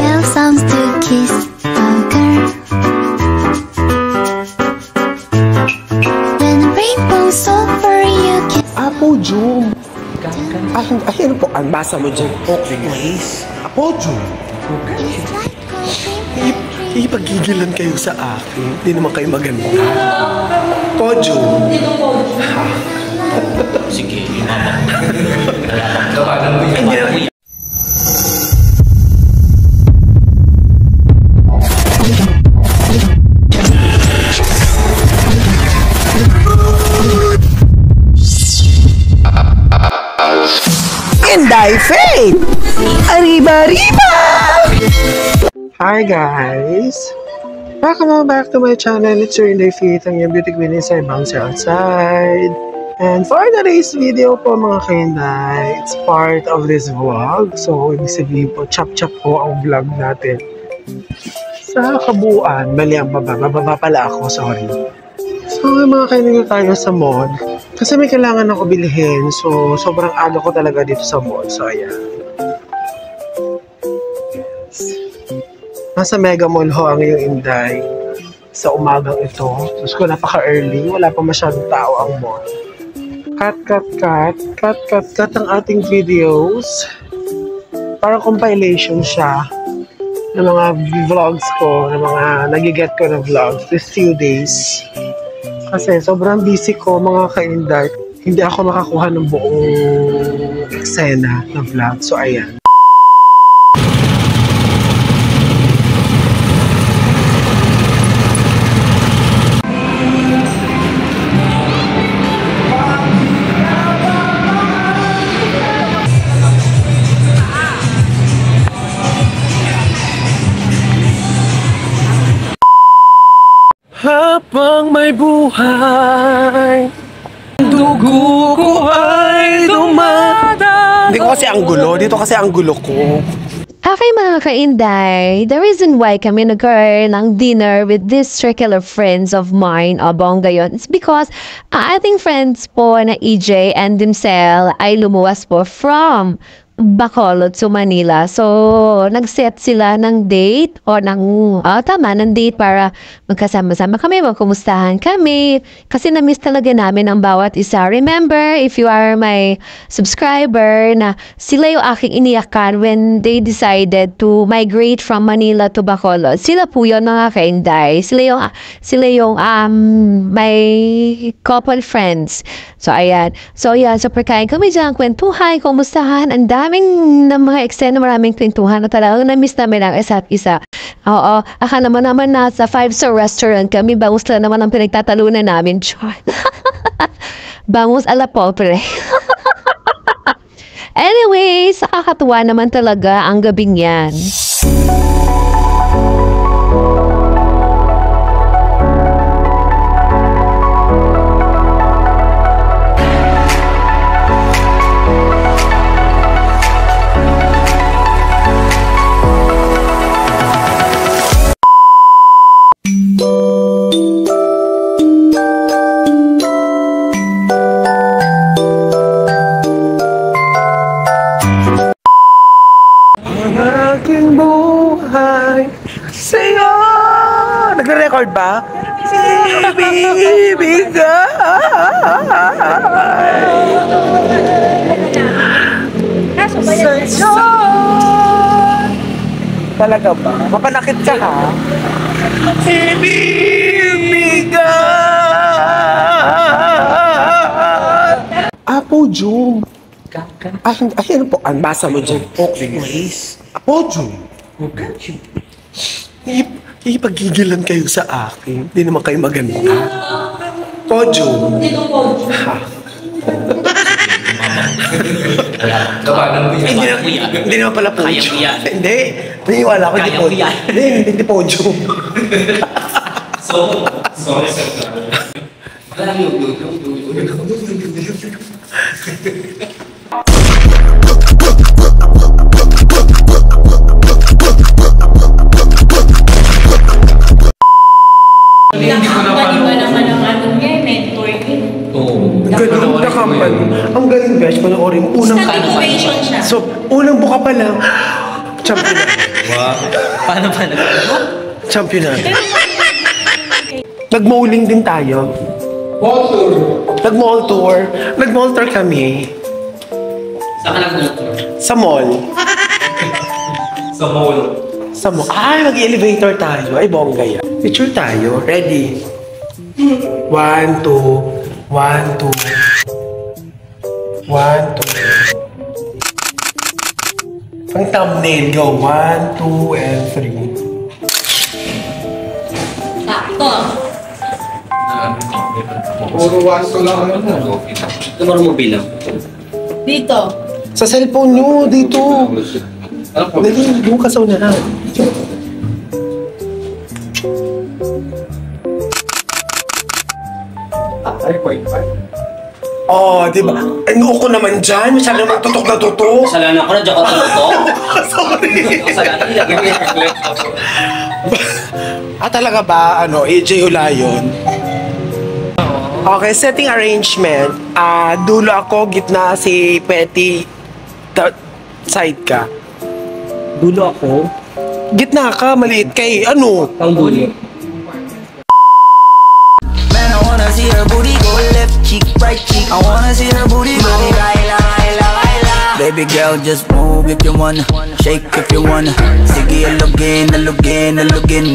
Well, songs to kiss a girl. When the rainbow's over, you can. Podium. Ay, ano po? Ang basa mo dyan? Guys. Podium. Ipagigilan kayo sa akin. Hindi naman kayo maganda. Podium. Ha? Sige, mama. Hindi. Inday Faith! Arriba! Hi guys! Welcome back to my channel. It's your Inday Faith, ang yung beauty queen inside, bouncer outside. And for today's video po mga kainday, it's part of this vlog. So, ibig sabihin po, chop-chop po ang vlog natin. Sa kabuuan, mali ang baba. Mababa pala ako, sorry. So, mga kainday tayo sa mall. Kasi may kailangan ako bilhin, so sobrang aga ko talaga dito sa mall. So, ayan. Nasa Mega Mall ho ang iyong Inday sa umagang ito. Tapos ko napaka-early, wala pa masyadong tao ang mall. Cut ang ating videos. Parang compilation siya ng mga vlogs ko, ng mga nagiget ko na vlogs this few days. Kasi sobrang busy ko mga kainday. Hindi ako makakuha ng buong eksena ng vlog. So ayan. Habang may buhay, dugo ko ay dumadaan. Hindi ko kasi ang gulo. Dito kasi ang gulo ko. Okay mga kainday, the reason why kami nagkaroon ng dinner with this circle of friends of mine, bongga yun, is because ating friends po na EJ and Dimsel ay lumuwas po from Bacolod to Manila. So, nag-set sila ng date o ng date para magkasama-sama kami, magkumustahan kami. Kasi na-miss talaga namin ang bawat isa. Remember, if you are my subscriber, na sila yung aking iniyakan when they decided to migrate from Manila to Bacolod. Sila po yun mga kainday. Sila yung my couple friends. So, ayan. So, yan. So, pagkain kami dyan, kwentuhan, kumustahan, ang daming mga eksena, maraming kwentuhan na talagang na-miss namin ang isa't isa. Oo, akala naman nasa 5-star restaurant kami, bangus lang naman ang pinagtatalunan namin. Bangus a la pobre. Anyways, nakakatuwa naman talaga ang gabing yan. Aking buhay sa'yo. Nagre-record ba? Ibigay sa'yo. Talaga ba? Mapanakit ka ha? Ibigay. Podium. Ay, ano po? Ang basa mo dyan? Guys. Podium. Ipagigilan kayo sa akin. Hindi naman kayo maganda. Podium. Ha? Hindi naman pala podium. Hindi. Naniniwala ko hindi podium. Hindi podium. Ganun na company. Ang galing guys, panoorin mo. Unang innovation siya. So, unang buka pa lang. Champion. Wow. Paano ba Champion natin. Nag-mauling din tayo. Nag-mall tour. Nag-mall tour kami. Saan ka nag-tour? Sa mall. Sa mall. Sa mall. Ay, mag-elevator tayo. Ay, bongga yan. Picture tayo. Ready? 1, 2. 1, 2. 1, 2. Pang thumbnail, go. 1, 2, and 3. Sakto. Puro wasto lang ano. Ito marunong mo bilang. Dito. Sa cellphone nyo, dito. Dali, doon ka sa unahan. Ay, quite fine. Oh, di ba? Ano ko naman dyan? Masyado naman tutok na tutok. Kasalanan ko na, dyan ka to. Sorry. Kasalanan, ilagay mo yung reflect. Talaga ba, AJ Hulayon? Okay, setting arrangement. Dulo ako, gitna si Petty. Side ka. Dulo ako. Gitna ka, maliit kay ano? Pang dulo. Man, I wanna see her booty go left cheek, right cheek. I wanna see her booty go. Baby girl, just move if you wanna, shake if you wanna. Sige, alugin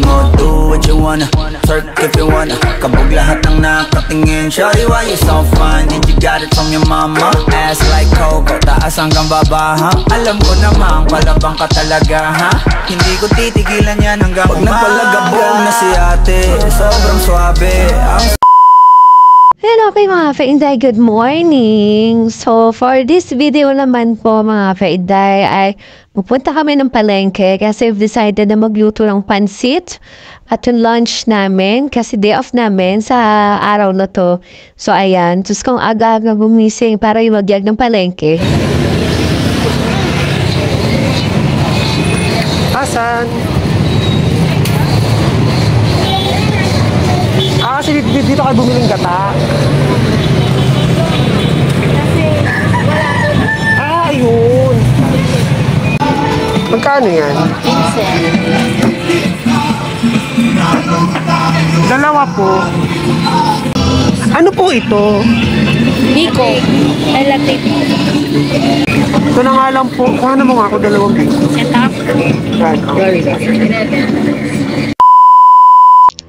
mo. Do what you wanna, twerk if you wanna. Kabog lahat ng nakatingin. Shawty, why you so fine? Did you got it from your mama? Ass like Coco, taas hanggang baba, ha? Alam ko namang palabang ka talaga, ha? Hindi ko titigilan yan hanggang pag nagpalagabog na si ate. Sobrang swabe, ang Hello okay mga Fainday, good morning! So for this video naman po mga Fainday ay pupunta kami ng palengke kasi we've decided na magluto ng pansit at yung lunch namin kasi day off namin sa araw na to. So ayan, just kung aga-aga gumising para yung magyag ng palengke. Asan? Kasi dito kayo bumiling gata. Ayun. Magkano yan? 15. Dalawa po. Ano po ito? Biko, ay latte. Ito na nga lang po. Kuha mo nga ako dalawang biko.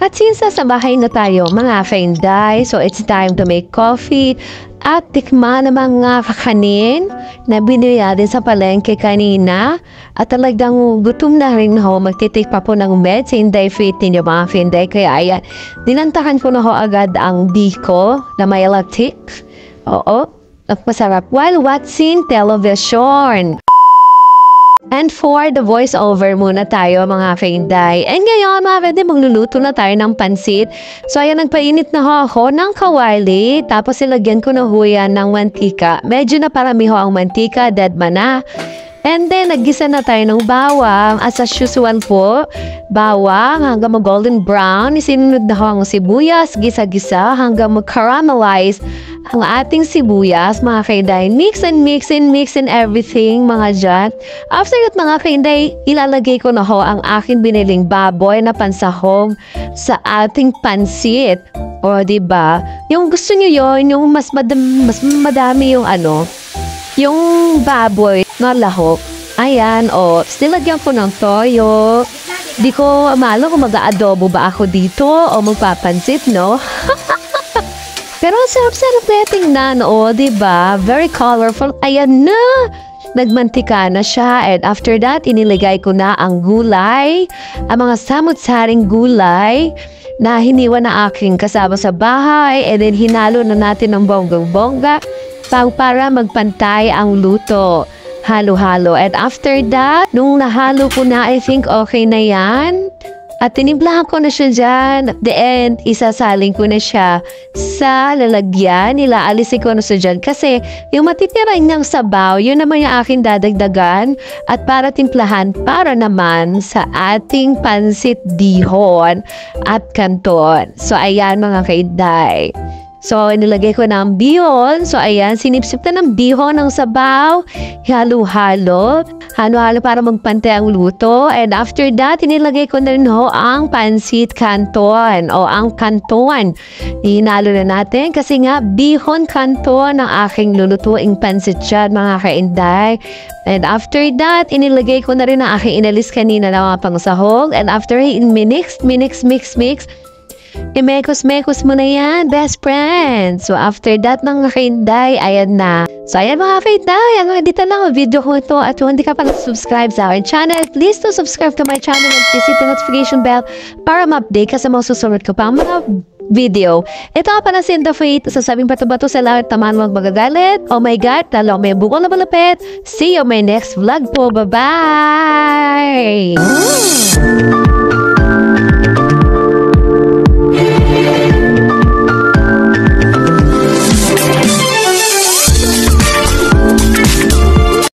At since sa bahay na tayo mga Fainday, so it's time to make coffee at tikman ng mga kakanin na binili natin sa palengke kanina. At talagang gutom na rin ho, magtitik pa po ng med sa Inday Fit ninyo mga Fainday. Kaya ayan, dinantahan ko na ho agad ang biko na may latik. Oo, at masarap while watching television. And for the voiceover muna tayo mga Fainday. And ngayon mga Fainday, magluluto na tayo ng pansit. So ayan, nagpainit na ho ako ng kawali. Tapos ilagyan ko na ho yan ng mantika. Medyo na parami ho ang mantika, dead man na. And then, naggisa na tayo ng bawang. As usual po, bawang hanggang mag-golden brown. Isinunod na ho ang sibuyas, gisa-gisa hanggang mag-caramelize ang ating sibuyas, mga Fainday. Mix and everything, mga dyan. After that, mga Fainday, ilalagay ko na ho ang aking biniling baboy na pansahog sa ating pansit. O, diba? Yung gusto nyo yun, yung mas madami yung yung baboy na lahok. Ayan, nilagyan ko ng toyo. Di ko malo kung mag-aadobo ba ako dito o magpapansit, no? Pero ang sarap-sarap na tingnan, diba? Very colorful. Ayan na! Nagmantika na siya. And after that, iniligay ko na ang gulay. Ang mga samut-saring gulay na hiniwan na aking kasama sa bahay. And then, hinalo na natin ng bonggang-bongga para magpantay ang luto. Halo-halo. And after that, nung nahalo ko na, I think okay na yan. At tinimplahan ko na siya dyan. At the end, isasaling ko na siya sa lalagyan. Ilaalisin ko na siya dyan. Kasi yung matitira niyang sabaw, yun naman yung aking dadagdagan. At para timplahan, para naman sa ating pansit dihon at kanton. So ayan mga Fainday. So, nilagay ko ng bihon. So, ayan, sinipsip na ng bihon ng sabaw. Halo-halo. Halo-halo para magpante ang luto. And after that, inilagay ko na rin ang pansit canton o ang canton. Hinalo na natin kasi nga bihon canton ang aking lulutuing pansit dyan, mga kainday. And after that, inilagay ko na rin ang aking inalis kanina na mga pangsahog. And after mix, imekos-mekos mo na yan, best friend. So, after that, mga kainday, ayan na. So, ayan mga kainday, dito lang ang video ko ito. At kung hindi ka pa subscribe sa aking channel, please to subscribe to my channel and please hit the notification bell para ma-update ka sa mga susunod ko pa mga video. Ito pa na Sinda Faith. Sasabing bato-bato sa lahat, tamaan mo magagalit. Oh my God, talo may bukol na malapit. See you my next vlog po. Bye-bye!